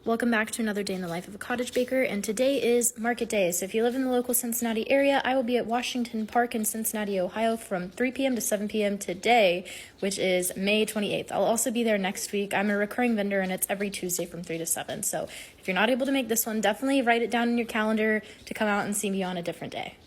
Welcome back to another day in the life of a cottage baker, and today is market day. So if you live in the local Cincinnati area, I will be at Washington Park in Cincinnati, Ohio from 3 p.m. to 7 p.m. today, which is May 28th. I'll also be there next week. I'm a recurring vendor, and it's every Tuesday from 3 to 7. So if you're not able to make this one, definitely write it down in your calendar to come out and see me on a different day.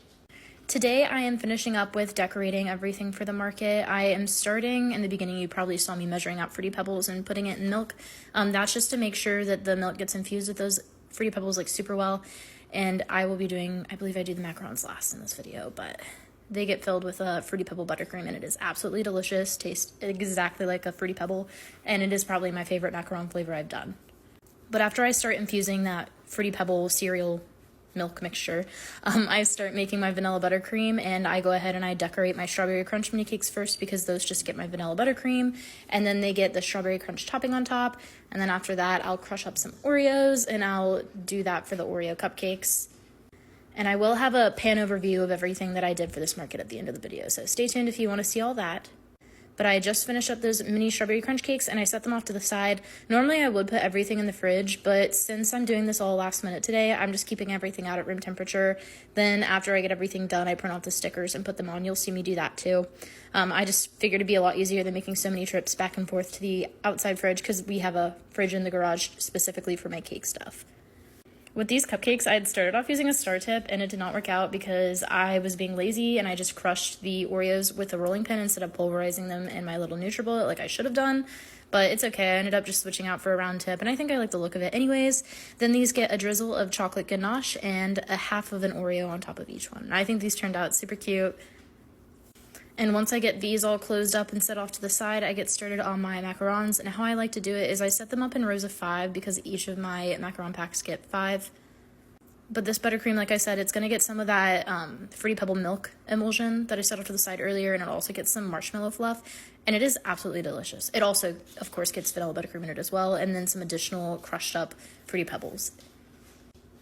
Today I am finishing up with decorating everything for the market. I am starting, in the beginning you probably saw me measuring out Fruity Pebbles and putting it in milk. That's just to make sure that the milk gets infused with those Fruity Pebbles like super well. And I will be doing, I believe I do the macarons last in this video, but they get filled with a Fruity Pebble buttercream and it is absolutely delicious. Tastes exactly like a Fruity Pebble, and it is probably my favorite macaron flavor I've done. But after I start infusing that Fruity Pebble cereal milk mixture, I start making my vanilla buttercream, and I go ahead and I decorate my strawberry crunch mini cakes first because those just get my vanilla buttercream, and then they get the strawberry crunch topping on top. And then after that I'll crush up some Oreos and I'll do that for the Oreo cupcakes. And I will have a pan overview of everything that I did for this market at the end of the video, so stay tuned if you want to see all that. But I just finished up those mini strawberry crunch cakes and I set them off to the side. Normally I would put everything in the fridge, but since I'm doing this all last minute today, I'm just keeping everything out at room temperature. Then after I get everything done, I print out the stickers and put them on. You'll see me do that too. I just figured it'd be a lot easier than making so many trips back and forth to the outside fridge because we have a fridge in the garage specifically for my cake stuff. With these cupcakes, I had started off using a star tip and it did not work out because I was being lazy and I just crushed the Oreos with a rolling pin instead of pulverizing them in my little NutriBullet like I should have done. But it's okay, I ended up just switching out for a round tip, and I think I like the look of it anyways. Then these get a drizzle of chocolate ganache and a half of an Oreo on top of each one. I think these turned out super cute. And once I get these all closed up and set off to the side, I get started on my macarons. And how I like to do it is I set them up in rows of 5 because each of my macaron packs get 5. But this buttercream, like I said, it's going to get some of that Fruity Pebble milk emulsion that I set off to the side earlier, and it also gets some marshmallow fluff, and it is absolutely delicious. It also, of course, gets vanilla buttercream in it as well, and then some additional crushed up Fruity Pebbles.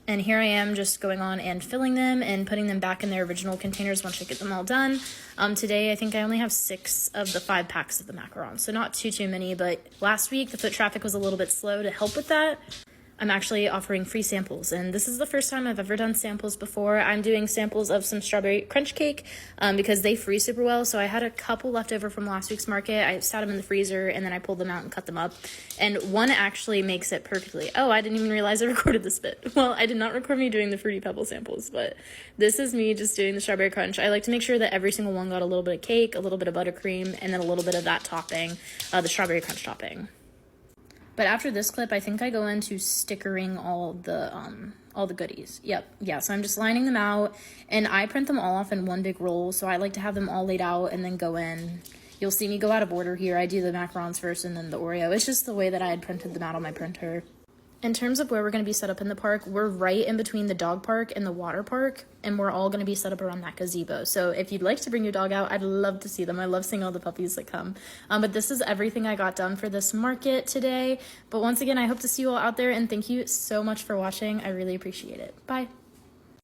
And here I am just going on and filling them and putting them back in their original containers once I get them all done. Today I think I only have 6 of the 5 packs of the macarons, so not too many, but last week the foot traffic was a little bit slow. To help with that, I'm actually offering free samples, and this is the first time I've ever done samples before. I'm doing samples of some strawberry crunch cake because they freeze super well, so I had a couple left over from last week's market. I sat them in the freezer, and then I pulled them out and cut them up, and one actually makes it perfectly. Oh, I didn't even realize I recorded this bit. Well, I did not record me doing the Fruity Pebble samples, but this is me just doing the strawberry crunch. I like to make sure that every single one got a little bit of cake, a little bit of buttercream, and then a little bit of that topping, the strawberry crunch topping. But after this clip, I think I go into stickering all the goodies. Yeah, so I'm just lining them out, and I print them all off in one big roll, so I like to have them all laid out and then go in. You'll see me go out of order here. I do the macarons first and then the Oreo. It's just the way that I had printed them out on my printer. In terms of where we're going to be set up in the park, we're right in between the dog park and the water park, and we're all going to be set up around that gazebo. So if you'd like to bring your dog out, I'd love to see them. I love seeing all the puppies that come. But this is everything I got done for this market today. But once again, I hope to see you all out there, and thank you so much for watching. I really appreciate it. Bye.